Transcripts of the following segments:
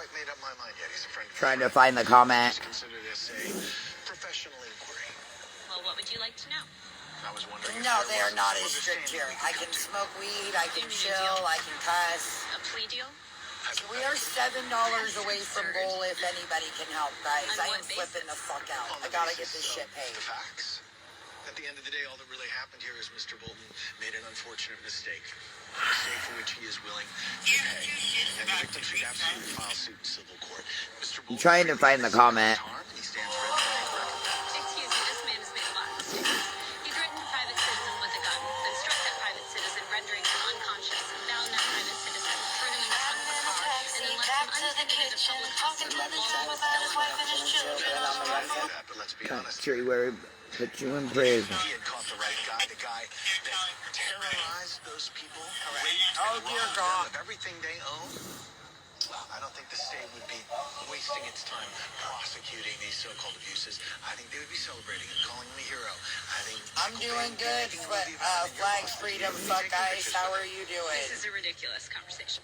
quite made up my mind yet. He's a friend. Trying to find the comment. Just consider this a professional inquiry. Well, what would you like to know? I was wondering. No, they are not as strict here. I can smoke weed, I can chill, I can cuss. A plea deal? We are $7 away from goal if anybody can help, guys. I am flipping the fuck out. I gotta get this shit paid. The facts. At the end of the day, all that really happened here is Mr. Bolton made an unfortunate mistake. A mistake for which he is willing to pay. And the victim should absolutely file suit in civil court. Mr. Bolton, I'm trying to find the comment. He stands ready to make record. Excuse me, this man has made a lot of mistakes. He threatened a private citizen with a gun, then struck that private citizen, rendering him unconscious, bound that private citizen, threw him in the trunk of the car, and then left him unattended in a public hospital. But let's be honest. Country where put you in prison. He had caught the right guy, the guy that terrorized those people, Oh, dear God. of everything they own. Well, I don't think the state would be wasting its time prosecuting these so-called abuses. I think they would be celebrating and calling him a hero. I think I'm doing good. Flags freedom. Fuck, guys. How are you doing? This is a ridiculous conversation.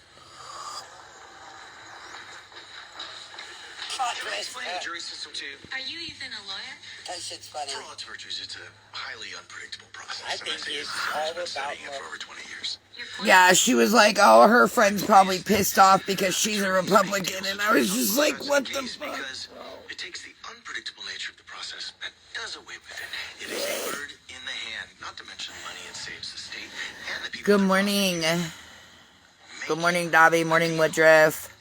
Explain the jury system to you. Are you even a lawyer? That shit's funny. For all its virtues, it's a highly unpredictable process. I And think say it's this all has been about studying it for love. over 20 years. Your point? Yeah, she was like, oh, her friend's probably pissed off because she's a Republican. And I was just like, what the fuck? Because it takes the unpredictable nature of the process and does away with it. It is a bird in the hand, not to mention money it saves the state and the people. Good morning. Good morning, Dobby. Morning, Woodruff.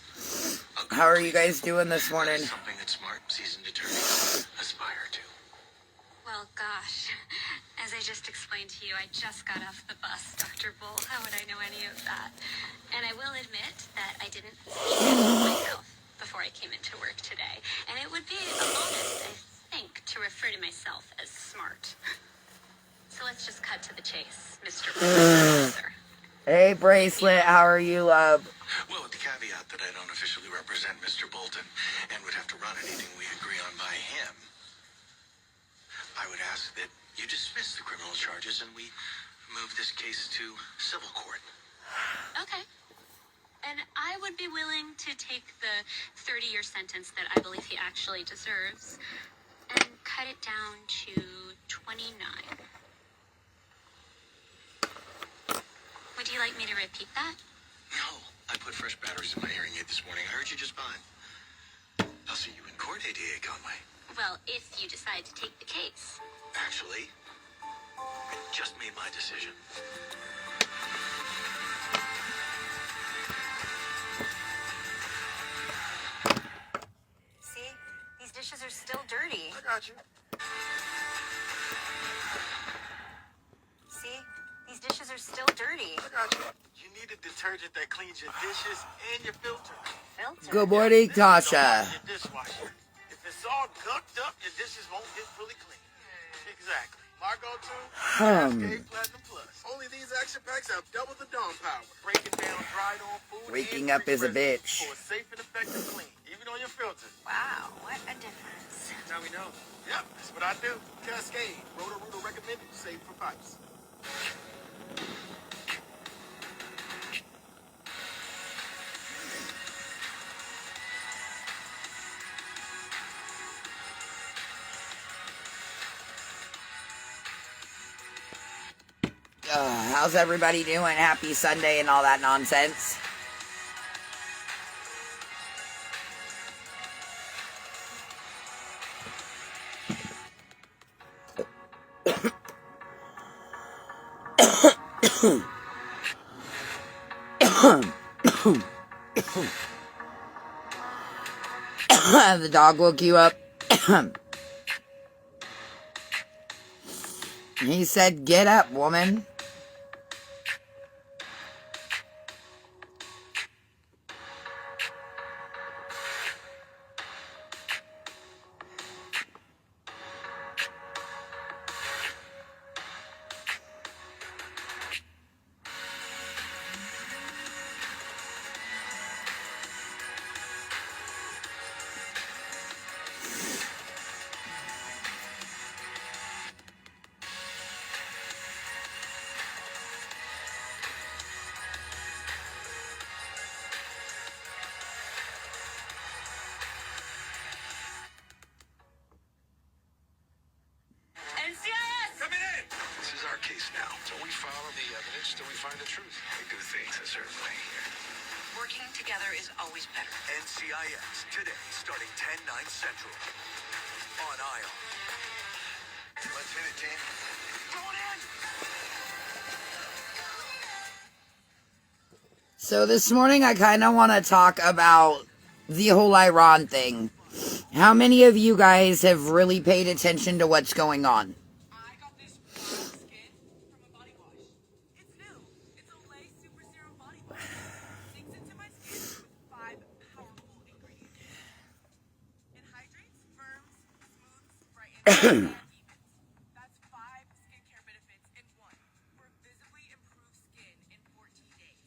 How are you guys doing this morning? Something that smart, seasoned attorneys aspire to. Well, gosh. As I just explained to you, I just got off the bus, Dr. Bull. How would I know any of that? And I will admit that I didn't myself before I came into work today. And it would be honest, I think, to refer to myself as smart. So let's just cut to the chase, Mr. Professor. Hey, Bracelet. How are you, love? Well, with the caveat that I don't officially represent Mr. Bolton and would have to run anything we agree on by him, I would ask that you dismiss the criminal charges and we move this case to civil court. Okay. And I would be willing to take the 30-year sentence that I believe he actually deserves and cut it down to 29. Would you like me to repeat that? No, I put fresh batteries in my hearing aid this morning. I heard you just fine. I'll see you in court, ADA Conway. Well, if you decide to take the case. Actually, I just made my decision. See? These dishes are still dirty. I got you. See? These dishes are still dirty. I got you. You need a detergent that cleans your dishes and your filter. Filter? Good morning, Tasha. Your dishwasher. If it's all gunked up, your dishes won't get fully clean. Exactly. Margot 2, Cascade Platinum Plus. Only these action packs have double the Dawn power. Breaking down dried on food. Waking and up is a free bitch. For a safe and effective clean, even on your filter. Wow, what a difference. Now we know. Yep, that's what I do. Cascade. Roto-Rooter recommended. Safe for pipes. How's everybody doing? Happy Sunday and all that nonsense. The dog woke you up. He said, "Get up, woman." search till we find the truth. We do things a certain way here. Working together is always better. NCIS, today, starting 10/9 Central. On ION. Let's hit it, team. Going in! So this morning I kind of want to talk about the whole Iran thing. How many of you guys have really paid attention to what's going on? I got this skin from a body wash. It's new. It's Olay Super Serum Body Wash. Sinks into my skin with 5 powerful ingredients. It hydrates, firms, smooths, brightens, and evens. That's 5 skincare benefits in one for visibly improved skin in 14 days.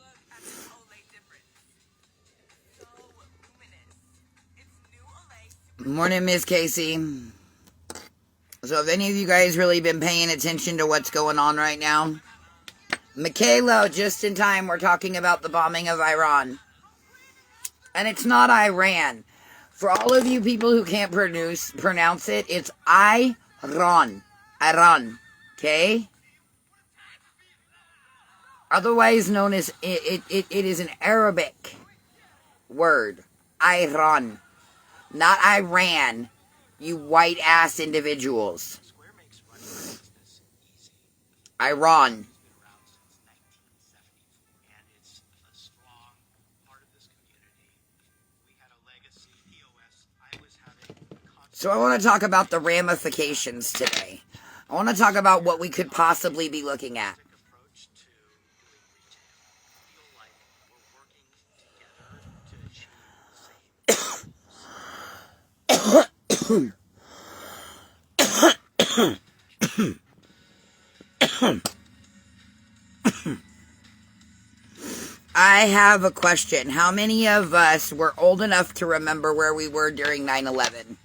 Look at this Olay difference. So luminous. It's new Olay Super Morning, Miss Casey. So have any of you guys really been paying attention to what's going on right now? Michaela, just in time, we're talking about the bombing of Iran. And it's not Iran. For all of you people who can't pronounce it, it's Iran. Iran. Okay? Otherwise known as, it is an Arabic word. Iran. Not Iran, you white ass individuals. Square makes running a business easy. Iran. It's been around since 1970, and it's a strong part of this community. We had a legacy, EOS. I was having So I want to talk about the ramifications today. I want to talk about what we could possibly be looking at. approach to doing retail. I feel like we're working together to achieve the same I have a question. How many of us were old enough to remember where we were during 9/11?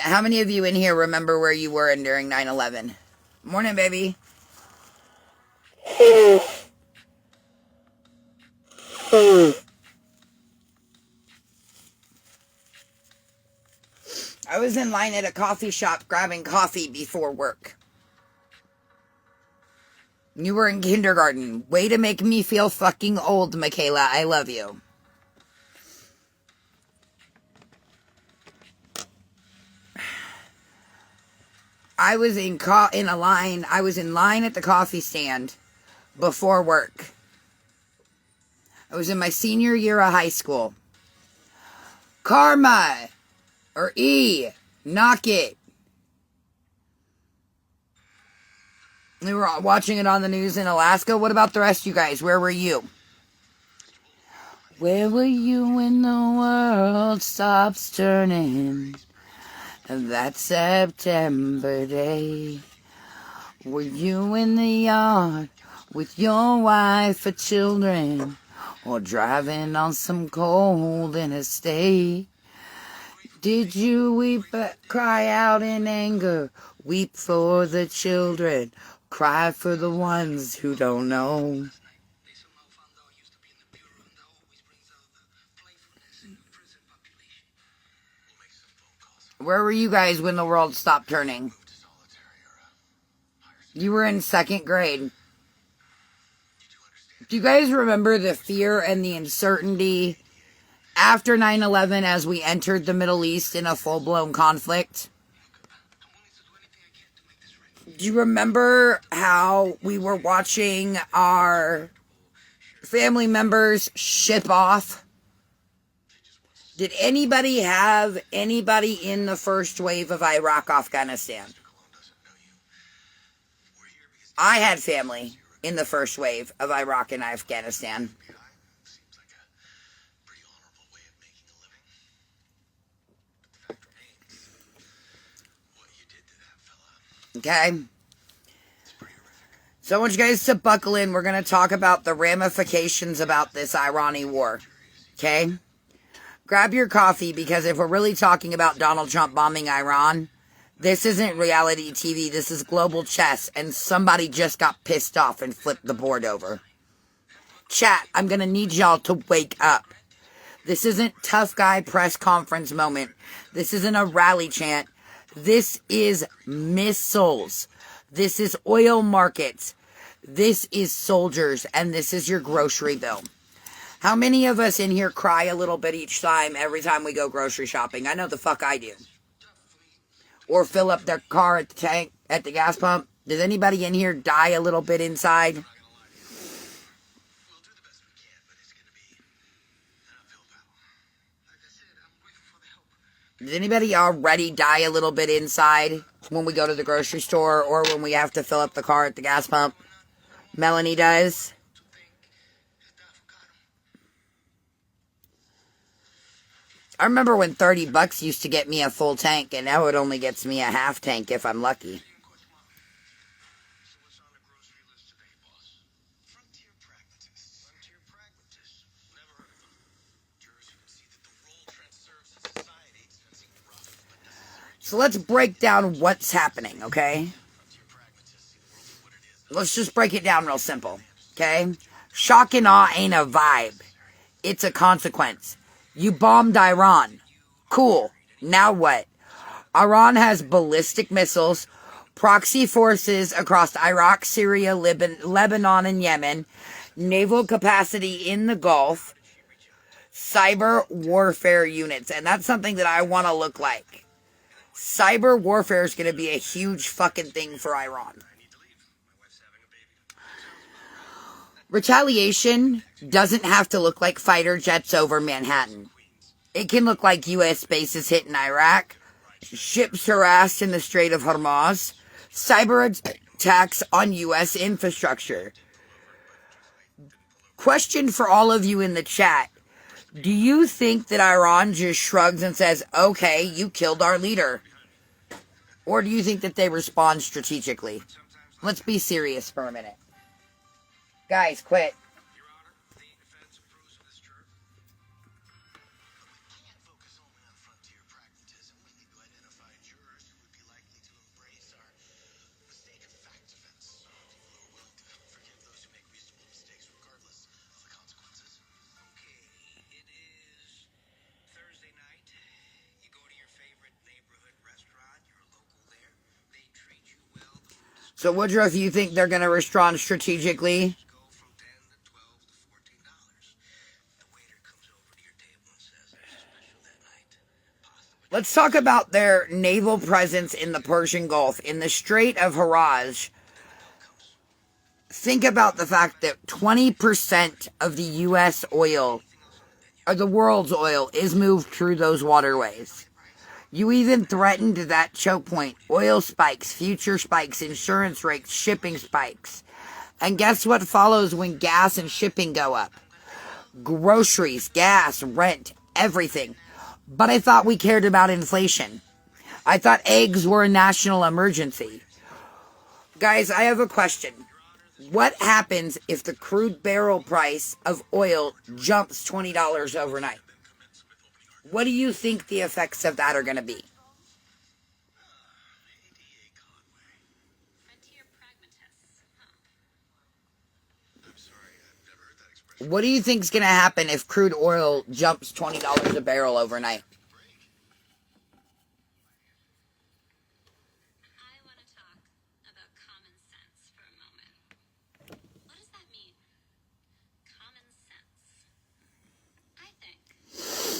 How many of you in here remember where you were during 9/11? Morning, baby. I was in line at a coffee shop grabbing coffee before work. You were in kindergarten. Way to make me feel fucking old, Michaela. I love you. I was in line at the coffee stand before work. I was in my senior year of high school. Karma, or E, knock it. We were watching it on the news in Alaska. What about the rest of you guys? Where were you? Where were you when the world stops turning? That September day. Were you in the yard with your wife or children? Or driving on some cold interstate? Did you weep, cry out in anger? Weep for the children, cry for the ones who don't know. They somehow found out he used to be in the bureau, and that always brings out the playfulness in the prison population. We'll make some phone calls. Where were you guys when the world stopped turning? Move to solitary or higher You were in second grade. Did you understand? Do you guys remember the fear and the uncertainty after 9/11 as we entered the Middle East in a full-blown conflict? I'm willing to do anything I can to make this right. Do you remember how we were watching our family members ship off? Did anybody have anybody in the first wave of Iraq, Afghanistan? Mr. Cologne doesn't know you. We're here because I had family in the first wave of Iraq and Afghanistan. behind seems like a pretty honorable way of making a living. But the fact remains, what you did to that fella, Okay? it's pretty horrific. So I want you guys to buckle in. We're going to talk about the ramifications about this Irani war. Okay? Grab your coffee, because if we're really talking about Donald Trump bombing Iran, this isn't reality TV. This is global chess, and somebody just got pissed off and flipped the board over. Chat, I'm going to need y'all to wake up. This isn't tough guy press conference moment. This isn't a rally chant. This is missiles. This is oil markets. This is soldiers. And this is your grocery bill. How many of us in here cry a little bit each time every time we go grocery shopping? I know the fuck I do. Or fill up their car at the tank, at the gas pump. Does anybody in here die a little bit inside? We'll do the best we can, but it's going to be an uphill battle. Like I said, I'm grateful for the help. Does anybody already die a little bit inside when we go to the grocery store or when we have to fill up the car at the gas pump? Melanie does. I remember when $30 used to get me a full tank, and now it only gets me a half tank if I'm lucky. So what's on the grocery list today, boss? Frontier pragmatists. Frontier pragmatists. Never heard of them. Jurors who can see that the role Trent serves in society dispensing rough but necessary. So let's break down what's happening, okay? Frontier pragmatists see the world for what it is. Let's just break it down real simple, okay? Shock and awe ain't a vibe. It's a consequence. You bombed Iran. Cool. Now what? Iran has ballistic missiles, proxy forces across Iraq, Syria, Lebanon, and Yemen, naval capacity in the Gulf, cyber warfare units. And that's something that I want to look like. Cyber warfare is going to be a huge fucking thing for Iran. Retaliation doesn't have to look like fighter jets over Manhattan. It can look like U.S. bases hitting Iraq, ships harassed in the Strait of Hormuz, cyber attacks on U.S. infrastructure. Question for all of you in the chat. Do you think that Iran just shrugs and says, okay, you killed our leader? Or do you think that they respond strategically? Let's be serious for a minute. Guys, quit. Your Honor, the defense approves of this juror. We can't focus only on frontier pragmatism. We need to identify jurors who would be likely to embrace our mistake of fact defense. People who are willing to forgive those who make reasonable mistakes regardless of the consequences. Okay, it is Thursday night. You go to your favorite neighborhood restaurant. You're a local there. They treat you well. The food is So Woodruff, you think they're going to respond strategically? go from $10 to $12 to $14. The waiter comes over to your table and says there's a special that night. Pasta with Let's talk about their naval presence in the Persian Gulf, in the Strait of Hormuz. Think about the fact that 20% of the U.S. oil, or the world's oil, is moved through those waterways. You even threatened that choke point. Oil spikes, future spikes, insurance rates, shipping spikes. And guess what follows when gas and shipping go up? Groceries, gas, rent, everything. But I thought we cared about inflation. I thought eggs were a national emergency. Guys, I have a question. What happens if the crude barrel price of oil jumps $20 overnight? What do you think the effects of that are going to be? Frontier pragmatists, huh? I'm sorry, I've never heard that expression. What do you think is going to happen if crude oil jumps $20 a barrel overnight? I want to talk about common sense for a moment. What does that mean? Common sense. I think it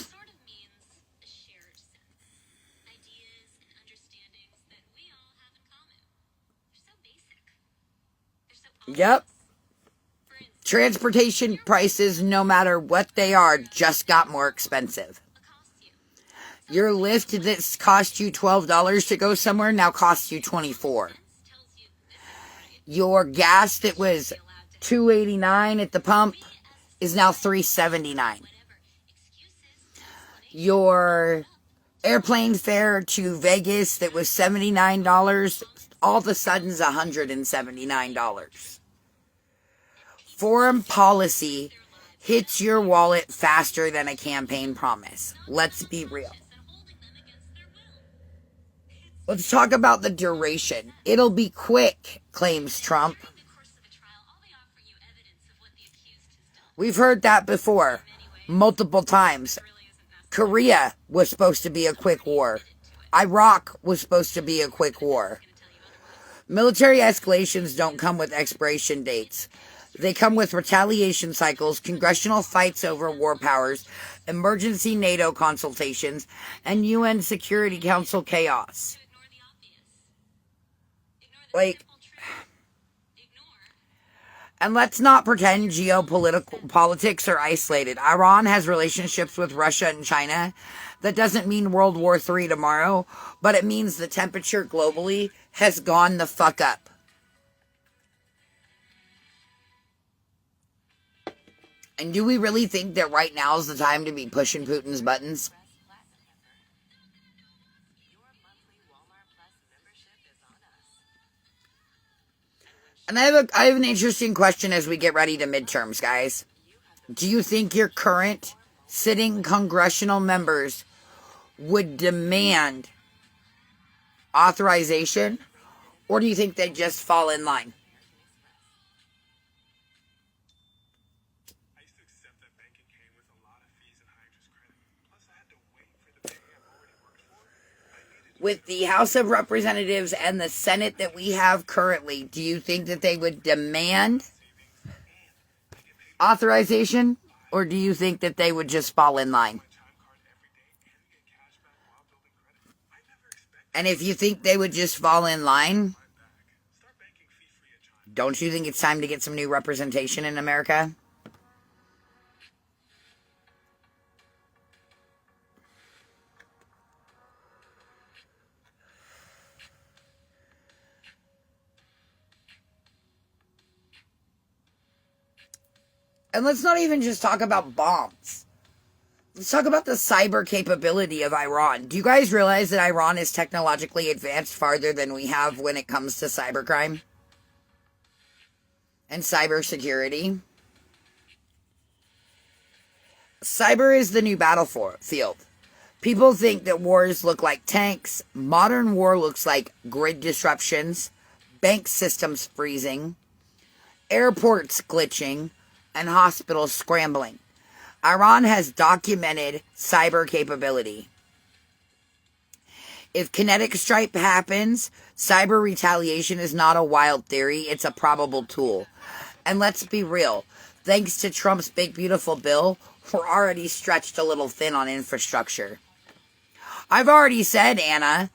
sort of means a shared sense. Ideas and understandings that we all have in common. They're so basic. They're so Yep. obvious. For instance, Transportation prices, no matter what they are, just got more expensive. what costs you? Your Lyft that cost you $12 to go somewhere now costs you $24. Sense tells you this is right. Your gas that was Allowed to $2.89 at the pump is now $3.79. whatever excuses, explanations. Your airplane fare to Vegas that was $79 all of a sudden is $179. Foreign policy hits your wallet faster than a campaign promise. Let's be real. And holding them against their will. Let's talk about the duration. It'll be quick, claims Trump. During the course of a trial, all they offer you evidence of what the accused has done. We've heard that before, multiple times. Korea was supposed to be a quick war. Iraq was supposed to be a quick war. Military escalations don't come with expiration dates. They come with retaliation cycles, congressional fights over war powers, emergency NATO consultations, and UN Security Council chaos. Like, and let's not pretend geopolitical politics are isolated. Iran has relationships with Russia and China. That doesn't mean World War III tomorrow, but it means the temperature globally has gone the fuck up. And do we really think that right now is the time to be pushing Putin's buttons? And I have an interesting question as we get ready to midterms, guys. Do you think your current sitting congressional members would demand authorization, or do you think they'd just fall in line? I used to accept that banking came with a lot of fees and high interest credit. Plus, I had to wait for the pay I've already worked for. I needed With the House of Representatives and the Senate that we have currently, do you think that they would demand authorization, or do you think that they would just fall in line? time card every day and get cash back while building credit. I never expected And if you think they would just fall in line, start banking fee-free at Chime. don't you think it's time to get some new representation in America? And let's not even just talk about bombs. Let's talk about the cyber capability of Iran. Do you guys realize that Iran is technologically advanced farther than we have when it comes to cybercrime and cybersecurity? Cyber is the new battlefield. People think that wars look like tanks. Modern war looks like grid disruptions, bank systems freezing, airports glitching, and hospitals scrambling. Iran has documented cyber capability. If kinetic strike happens, cyber retaliation is not a wild theory, it's a probable tool. And let's be real, thanks to Trump's big beautiful bill, we're already stretched a little thin on infrastructure. I've already said, Anna,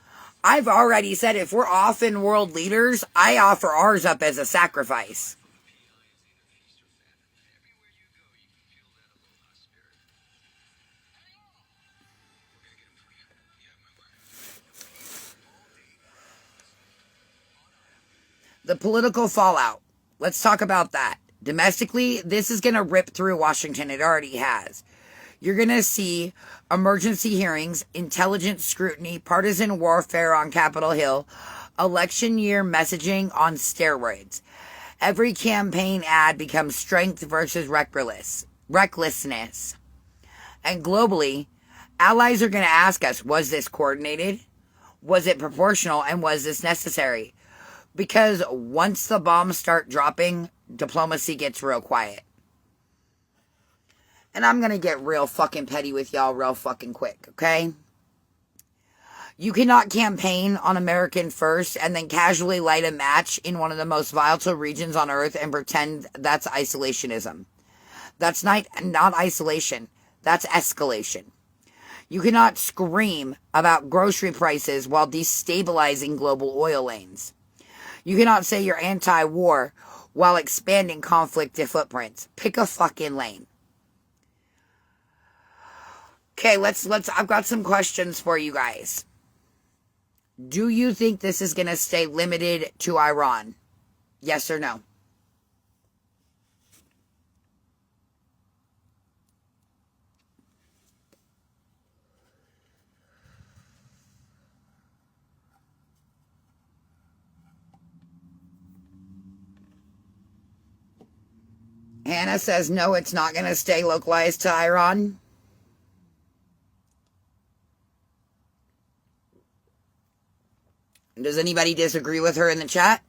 if we're often world leaders, I offer ours up as a sacrifice. The political fallout. Let's talk about that. Domestically, this is going to rip through Washington. It already has. You're going to see emergency hearings, intelligence scrutiny, partisan warfare on Capitol Hill, election year messaging on steroids. Every campaign ad becomes strength versus recklessness. And globally, allies are going to ask us, was this coordinated? Was it proportional? And was this necessary? Because once the bombs start dropping, diplomacy gets real quiet. And I'm going to get real fucking petty with y'all real fucking quick, okay? You cannot campaign on American first and then casually light a match in one of the most volatile regions on earth and pretend that's isolationism. That's not isolation. That's escalation. You cannot scream about grocery prices while destabilizing global oil lanes. You cannot say you're anti-war while expanding conflict to footprints. Pick a fucking lane. Okay, I've got some questions for you guys. Do you think this is going to stay limited to Iran? Yes or no? Hannah says no, it's not going to stay localized to Iran. Does anybody disagree with her in the chat?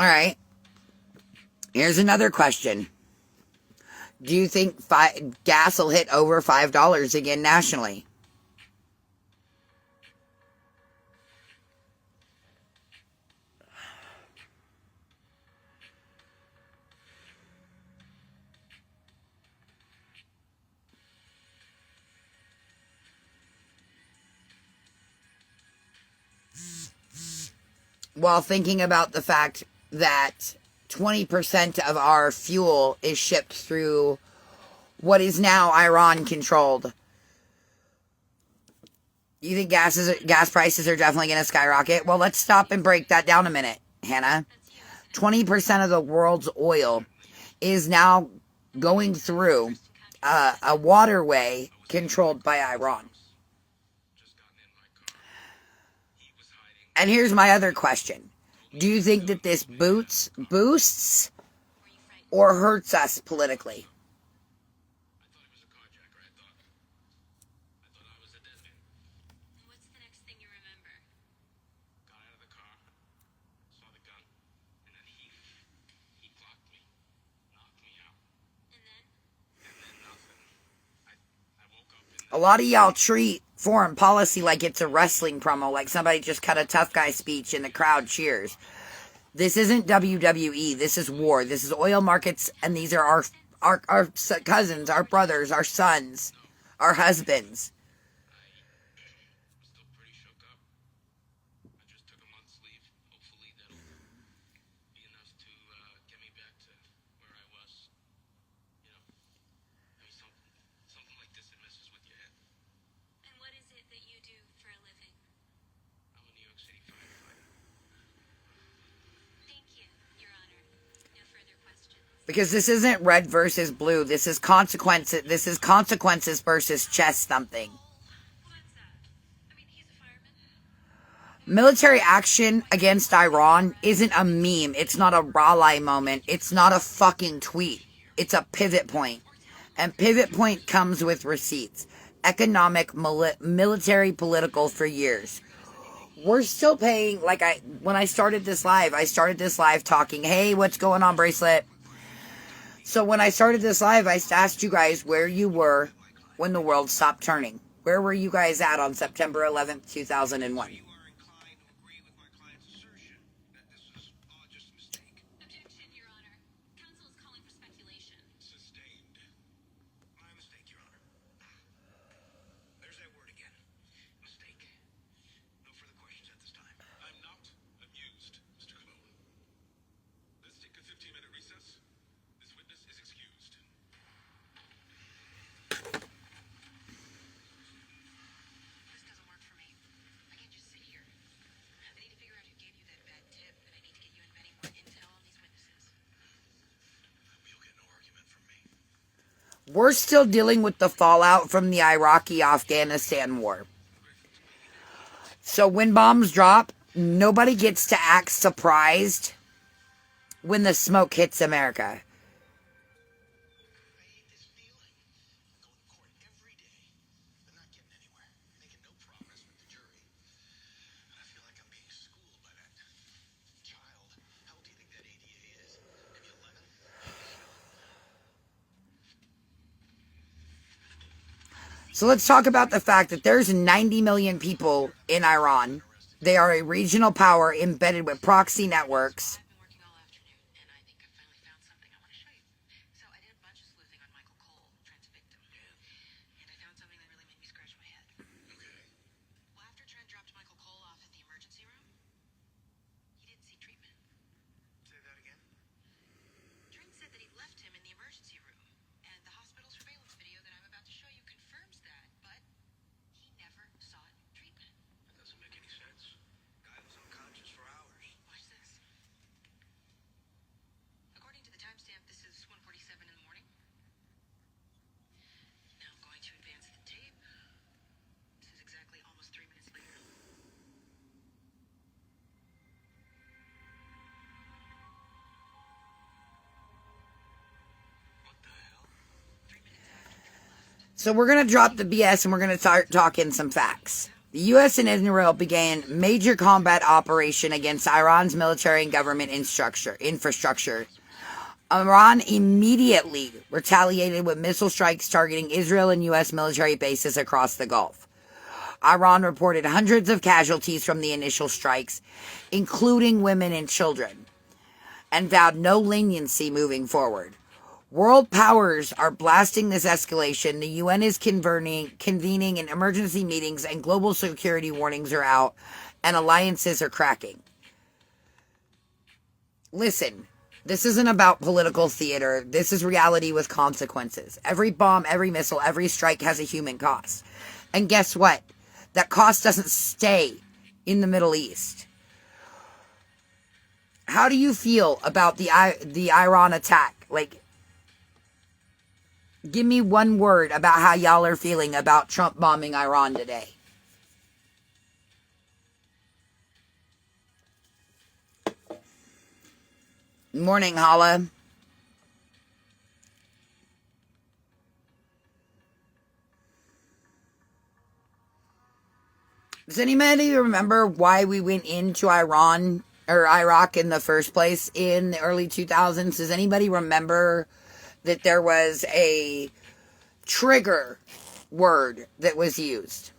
All right. Here's another question. Do you think gas will hit over $5 again nationally? While thinking about the fact that 20% of our fuel is shipped through what is now Iran controlled. You think gas prices are definitely going to skyrocket? Well, let's stop and break that down a minute, Hannah. 20% of the world's oil is now going through a waterway controlled by Iran. And here's my other question. Do you think that this boosts or hurts us politically? What's the next thing you remember? Got out of the car, saw the gun, and then he clocked me, knocked me out, And then? and then nothing. I woke up in A lot of y'all treat foreign policy like it's a wrestling promo, like somebody just cut a tough guy speech and the crowd cheers. This isn't WWE. This is war. This is oil markets, and these are our cousins, our brothers, our sons, our husbands. I'm still pretty shook up. I just took a month's leave. Hopefully that'll be enough to get me back to where I was. You know, I mean, something like this, it messes with your head. And what is it that you do for a living? I'm a New York City firefighter. Thank you, Your Honor. No further questions. Because this isn't red versus blue. This is consequences. This is consequences versus chest thumping. What's that? I mean, he's a fireman. Military action against Iran isn't a meme. It's not a rally moment. It's not a fucking tweet. It's a pivot point. And pivot point comes with receipts. Economic, military, political for years. We're still paying, when I started this live talking, hey, what's going on, Bracelet? So when I started this live, I asked you guys where you were when the world stopped turning. Where were you guys at on September 11th, 2001? You are inclined to agree with my client's assertion that this was all just a mistake. Objection, Your Honor. Counsel is calling for speculation. Sustained. My mistake, Your Honor. There's that word again. Mistake. No further questions at this time. I'm not amused, Mr. Cologne. Let's take a 15-minute recess. This witness is excused. This doesn't work for me. I can't just sit here. I need to figure out who gave you that bad tip, and I need to get you and Benny more intel on these witnesses. You'll get no argument from me. We're still dealing with the fallout from the Iraqi-Afghanistan war. So when bombs drop, nobody gets to act surprised when the smoke hits America. I hate this feeling. I'm going to court every day, but not getting anywhere. Making no progress with the jury. And I feel like I'm being schooled by that child. How old do you think that ADA is? Maybe 11? So let's talk about the fact that there's 90 million people in Iran. They are a regional power embedded with proxy networks. I've been working all afternoon, and I think I finally found something I want to show you. So I did a bunch of sleuthing on Michael Cole, Trent's victim. And I found something that really made me scratch my head. Okay. Well, after Trent dropped Michael Cole off at the emergency room, he didn't see treatment. Say that again. Trent said that he left him in the emergency room, and the hospital surveillance video that I'm about to show you confirms that, but he never sought treatment. That doesn't make any sense. Guy was unconscious for hours. Watch this. According to the timestamp, this is 1:47 in the morning. Now I'm going to advance the tape. This is exactly almost 3 minutes later. What the hell? 3 minutes after Trent left. So we're going to drop the BS and we're going to start talking some facts. The U.S. and Israel began major combat operation against Iran's military and government infrastructure. Iran immediately retaliated with missile strikes targeting Israel and U.S. military bases across the Gulf. Iran reported hundreds of casualties from the initial strikes, including women and children, and vowed no leniency moving forward. World powers are blasting this escalation. The UN is convening in emergency meetings, and global security warnings are out, and alliances are cracking. Listen, this isn't about political theater. This is reality with consequences. Every bomb, every missile, every strike has a human cost. And guess what? That cost doesn't stay in the Middle East. How do you feel about the Iran attack? Like, give me one word about how y'all are feeling about Trump bombing Iran today. Morning, Hala. Does anybody remember why we went into Iran or Iraq in the first place in the early 2000s? Does anybody remember that there was a trigger word that was used?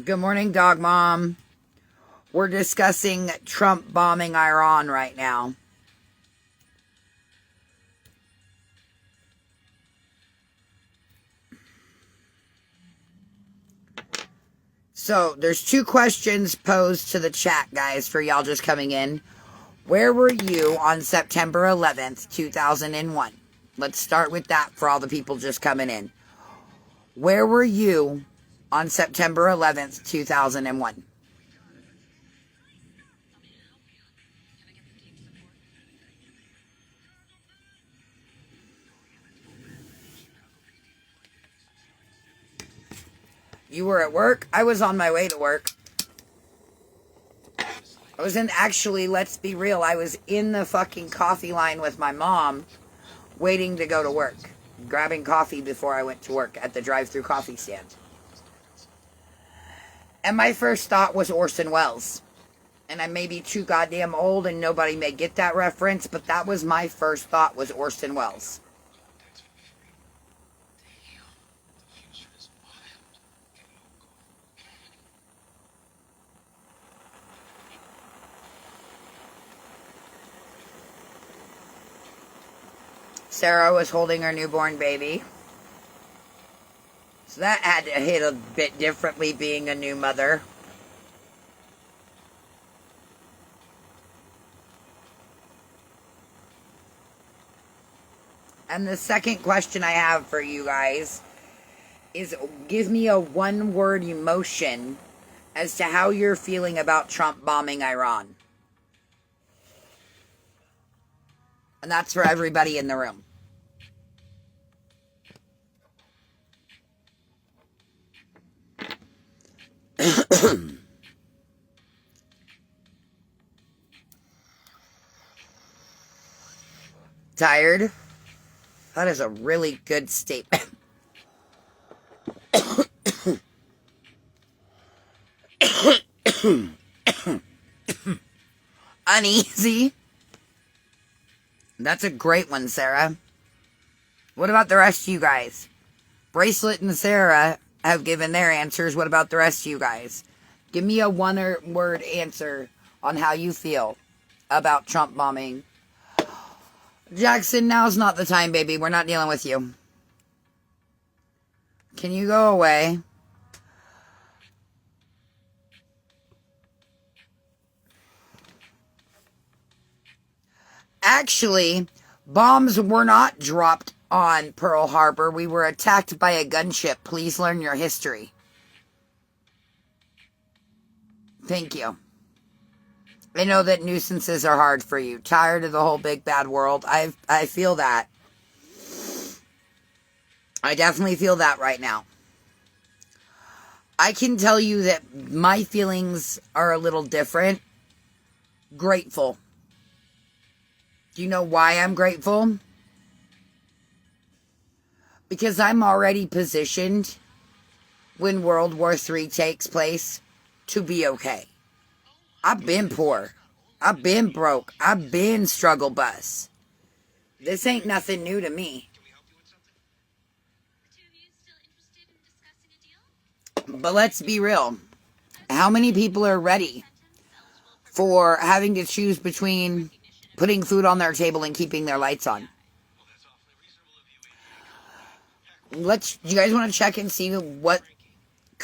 Good morning, Dog Mom. We're discussing Trump bombing Iran right now. So, there's two questions posed to the chat, guys, for y'all just coming in. Where were you on September 11th, 2001? Let's start with that for all the people just coming in. Where were you on September 11th, 2001? You were at work? I was on my way to work. I was actually, let's be real, I was in the fucking coffee line with my mom, waiting to go to work, grabbing coffee before I went to work at the drive-thru coffee stand. And my first thought was Orson Welles. And I may be too goddamn old and nobody may get that reference, but that was my first thought, was Orson Welles. Sarah was holding her newborn baby. So that had to hit a bit differently, being a new mother. And the second question I have for you guys is, give me a one-word emotion as to how you're feeling about Trump bombing Iran. And that's for everybody in the room. Tired? That is a really good statement. Uneasy? That's a great one, Sarah. What about the rest of you guys? Bracelet and Sarah have given their answers. What about the rest of you guys? Give me a one-word answer on how you feel about Trump bombing. Jackson, now's not the time, baby. We're not dealing with you. Can you go away? Actually, bombs were not dropped on Pearl Harbor. We were attacked by a gunship. Please learn your history. Thank you. I know that nuisances are hard for you. Tired of the whole big bad world. I feel that. I definitely feel that right now. I can tell you that my feelings are a little different. Grateful. Do you know why I'm grateful? Because I'm already positioned when World War III takes place to be okay. I've been poor. I've been broke. I've been struggle bus. This ain't nothing new to me. The two of you still interested in discussing a deal? But let's be real. How many people are ready for having to choose between putting food on their table and keeping their lights on? You guys want to check and see what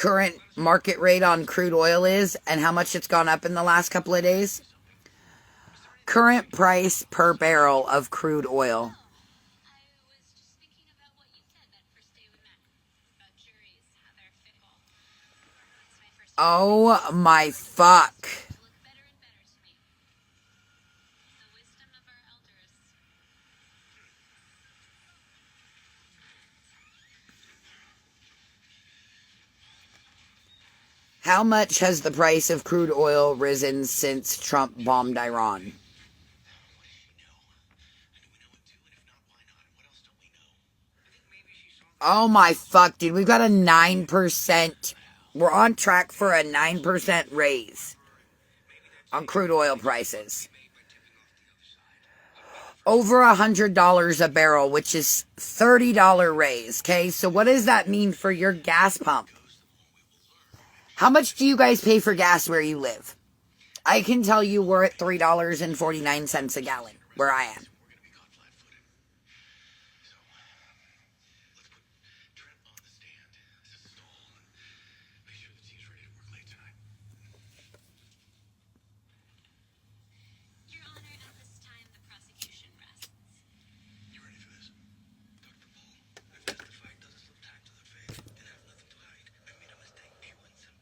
current market rate on crude oil is and how much it's gone up in the last couple of days? Current price per barrel of crude oil. I was just thinking about what you said that first day we met. About juries, how they're fickle. It's my first Oh my fuck. to look better and better to me. The wisdom of our elders. How much has the price of crude oil risen since Trump bombed Iran? Oh my fuck, dude. We've got a 9%. We're on track for a 9% raise on crude oil prices. Over $100 a barrel, which is $30 raise. Okay, so what does that mean for your gas pump? How much do you guys pay for gas where you live? I can tell you we're at $3.49 a gallon where I am.